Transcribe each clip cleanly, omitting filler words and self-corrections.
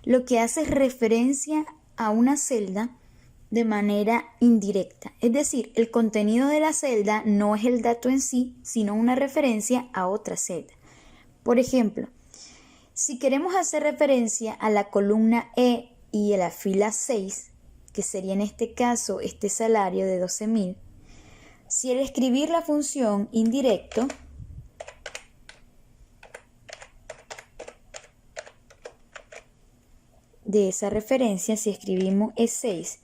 lo que hace es referencia a una celda de manera indirecta. Es decir, el contenido de la celda no es el dato en sí, sino una referencia a otra celda. Por ejemplo, si queremos hacer referencia a la columna E y a la fila 6, que sería en este caso este salario de 12.000, si al escribir la función indirecto, de esa referencia, si escribimos E6,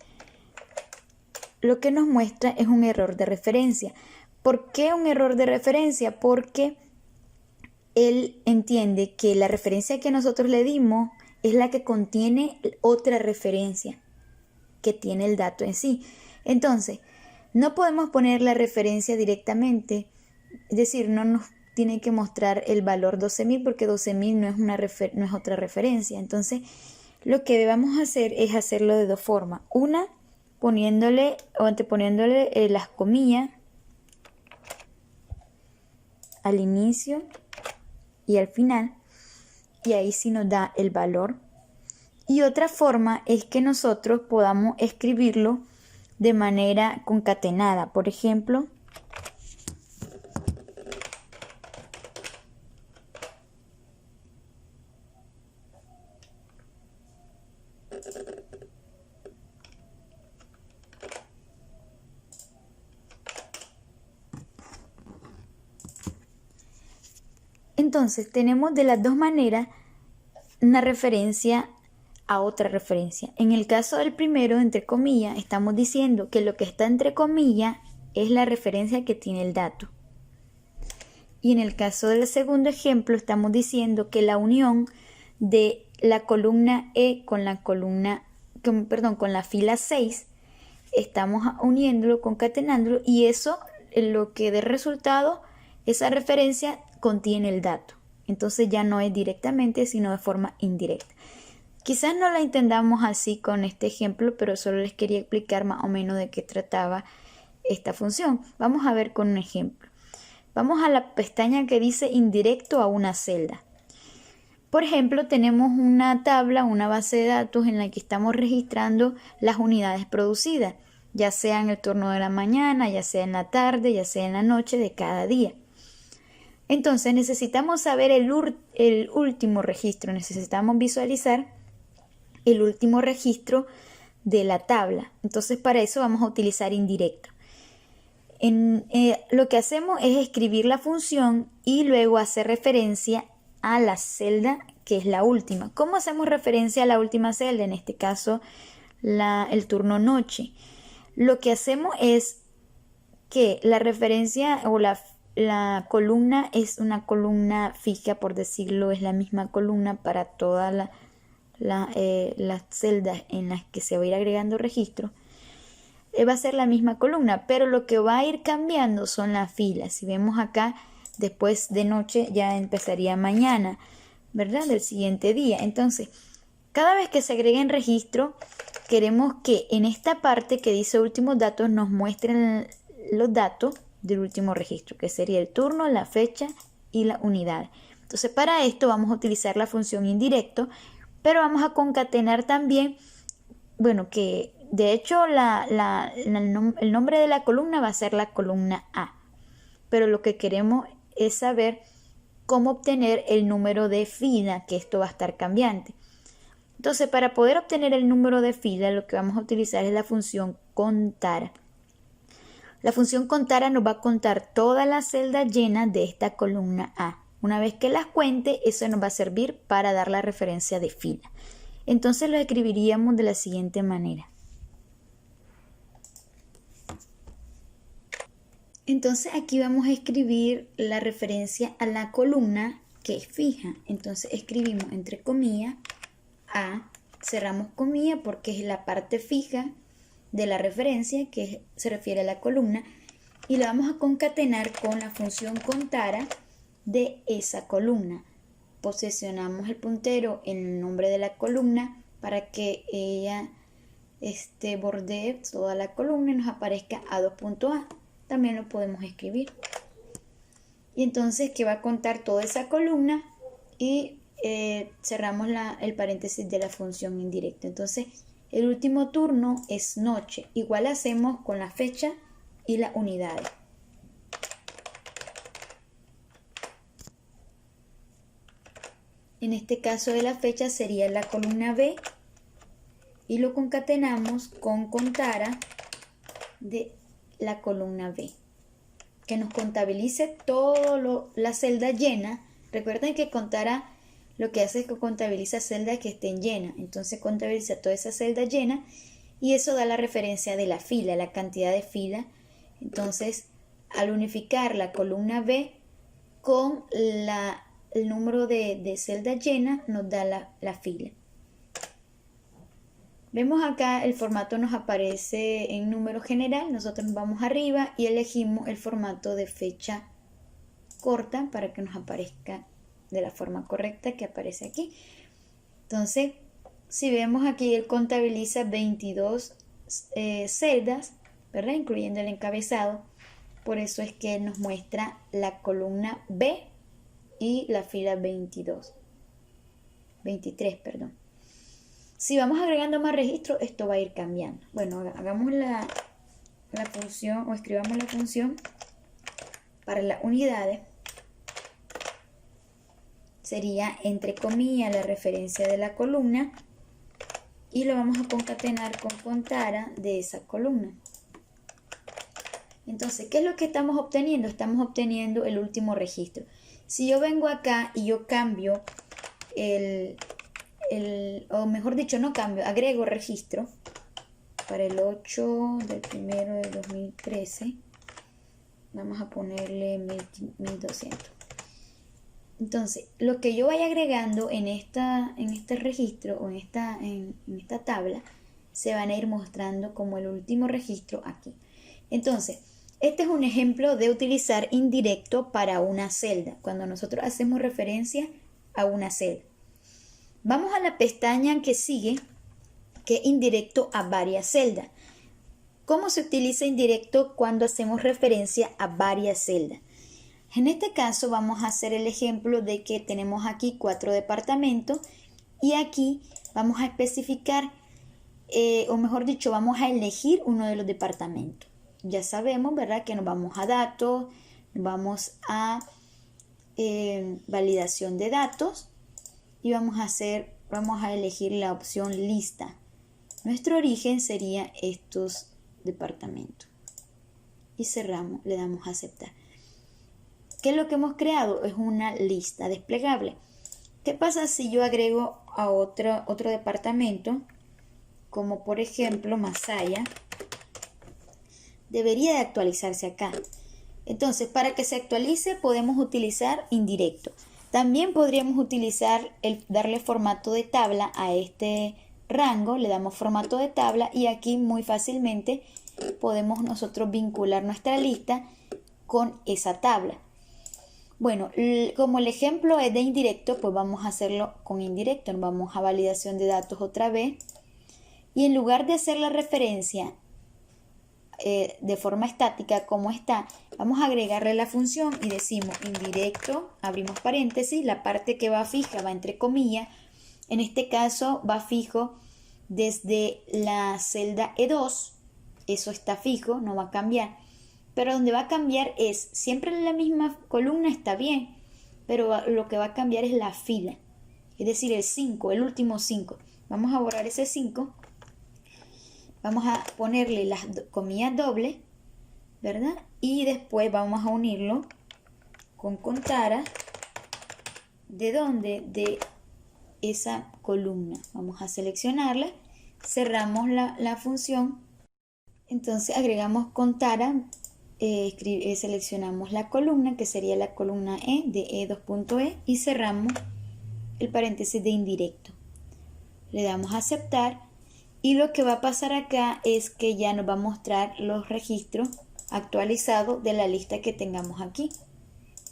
lo que nos muestra es un error de referencia. ¿Por qué un error de referencia? Porque él entiende que la referencia que nosotros le dimos es la que contiene otra referencia que tiene el dato en sí. Entonces, no podemos poner la referencia directamente, es decir, no nos tiene que mostrar el valor 12.000 porque 12.000 no es otra referencia. Entonces, lo que vamos a hacer es hacerlo de dos formas. Una, poniéndole o anteponiéndole las comillas al inicio y al final, y ahí sí nos da el valor. Y otra forma es que nosotros podamos escribirlo de manera concatenada. Por ejemplo, entonces tenemos de las dos maneras una referencia a otra referencia. En el caso del primero, entre comillas, estamos diciendo que lo que está entre comillas es la referencia que tiene el dato. Y en el caso del segundo ejemplo, estamos diciendo que la unión de la columna E con la con la fila 6, estamos uniéndolo, concatenándolo, y eso, lo que dé resultado, esa referencia contiene el dato. Entonces ya no es directamente, sino de forma indirecta. Quizás no la entendamos así con este ejemplo, pero solo les quería explicar más o menos de qué trataba esta función. Vamos a ver con un ejemplo. Vamos a la pestaña que dice indirecto a una celda. Por ejemplo, tenemos una tabla, una base de datos en la que estamos registrando las unidades producidas, ya sea en el turno de la mañana, ya sea en la tarde, ya sea en la noche de cada día. Entonces necesitamos saber el último registro, necesitamos visualizar el último registro de la tabla. Entonces para eso vamos a utilizar indirecto. Lo que hacemos es escribir la función y luego hacer referencia a la celda que es la última. ¿Cómo hacemos referencia a la última celda? En este caso el turno noche. Lo que hacemos es que la referencia o la columna es una columna fija, por decirlo, es la misma columna para todas las celdas en las que se va a ir agregando registro. Va a ser la misma columna, pero lo que va a ir cambiando son las filas. Si vemos acá, después de noche ya empezaría mañana, ¿verdad? Del siguiente día. Entonces, cada vez que se agreguen registro, queremos que en esta parte que dice últimos datos nos muestren los datos del último registro, que sería el turno, la fecha y la unidad. Entonces, para esto vamos a utilizar la función indirecto, pero vamos a concatenar también, bueno, que de hecho el nombre de la columna va a ser la columna A, pero lo que queremos es saber cómo obtener el número de fila, que esto va a estar cambiante. Entonces, para poder obtener el número de fila, lo que vamos a utilizar es la función contar. La función contar nos va a contar todas las celdas llenas de esta columna A. Una vez que las cuente, eso nos va a servir para dar la referencia de fila. Entonces lo escribiríamos de la siguiente manera. Entonces aquí vamos a escribir la referencia a la columna que es fija. Entonces escribimos entre comillas A, cerramos comillas porque es la parte fija de la referencia que se refiere a la columna, y la vamos a concatenar con la función contara de esa columna. Posicionamos el puntero en el nombre de la columna para que ella bordee toda la columna y nos aparezca A2.A. También lo podemos escribir. Y entonces que va a contar toda esa columna y cerramos el paréntesis de la función indirecta. Entonces, el último turno es noche. Igual hacemos con la fecha y las unidades. En este caso de la fecha sería la columna B y lo concatenamos con contara de la columna B, que nos contabilice todo la celda llena. Recuerden que contara lo que hace es que contabiliza celdas que estén llenas. Entonces contabiliza toda esa celda llena y eso da la referencia de la fila, la cantidad de fila. Entonces, al unificar la columna B con el número de celdas llenas, nos da la fila. Vemos acá el formato nos aparece en número general. Nosotros nos vamos arriba y elegimos el formato de fecha corta para que nos aparezca de la forma correcta que aparece aquí. Entonces, si vemos aquí, él contabiliza 22 celdas, ¿verdad? Incluyendo el encabezado. Por eso es que nos muestra la columna B y la fila 23, perdón. Si vamos agregando más registros, esto va a ir cambiando. Bueno, hagamos la función o escribamos la función para las unidades. Sería entre comillas la referencia de la columna y lo vamos a concatenar con contara de esa columna. Entonces, ¿qué es lo que estamos obteniendo? Estamos obteniendo el último registro. Si yo vengo acá y yo cambio o mejor dicho, no cambio, agrego registro para el 8 del 1 de 2013, vamos a ponerle 1200. Entonces, lo que yo vaya agregando en este registro o en esta tabla, se van a ir mostrando como el último registro aquí. Entonces, este es un ejemplo de utilizar indirecto para una celda, cuando nosotros hacemos referencia a una celda. Vamos a la pestaña que sigue, que es indirecto a varias celdas. ¿Cómo se utiliza indirecto cuando hacemos referencia a varias celdas? En este caso vamos a hacer el ejemplo de que tenemos aquí 4 departamentos y aquí vamos a especificar, o mejor dicho, vamos a elegir uno de los departamentos. Ya sabemos, ¿verdad?, que nos vamos a datos, vamos a validación de datos y vamos a elegir la opción lista. Nuestro origen sería estos departamentos. Y cerramos, le damos a aceptar. ¿Qué es lo que hemos creado? Es una lista desplegable. ¿Qué pasa si yo agrego a otro departamento? Como por ejemplo Masaya. Debería de actualizarse acá. Entonces, para que se actualice podemos utilizar indirecto. También podríamos utilizar darle formato de tabla a este rango. Le damos formato de tabla y aquí muy fácilmente podemos nosotros vincular nuestra lista con esa tabla. Bueno, como el ejemplo es de indirecto, pues vamos a hacerlo con indirecto. Nos vamos a validación de datos otra vez. Y en lugar de hacer la referencia de forma estática como está, vamos a agregarle la función y decimos indirecto, abrimos paréntesis, la parte que va fija va entre comillas. En este caso va fijo desde la celda E2, eso está fijo, no va a cambiar. Pero donde va a cambiar es, siempre en la misma columna está bien, pero lo que va a cambiar es la fila, es decir, el 5, el último 5. Vamos a borrar ese 5, vamos a ponerle las comillas dobles, ¿verdad? Y después vamos a unirlo con contara. ¿De dónde? De esa columna. Vamos a seleccionarla, cerramos la función, entonces agregamos contara. Seleccionamos la columna que sería la columna E de E2.E y cerramos el paréntesis de indirecto. Le damos a aceptar y lo que va a pasar acá es que ya nos va a mostrar los registros actualizados de la lista que tengamos aquí.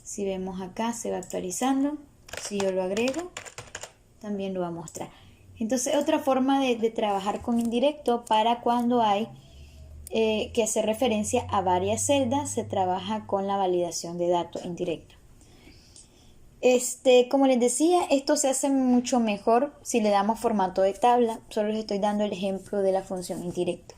Si vemos acá se va actualizando, si yo lo agrego también lo va a mostrar. Entonces otra forma de trabajar con indirecto para cuando hay que hace referencia a varias celdas, se trabaja con la validación de datos indirecto. Como les decía, esto se hace mucho mejor si le damos formato de tabla. Solo les estoy dando el ejemplo de la función indirecta.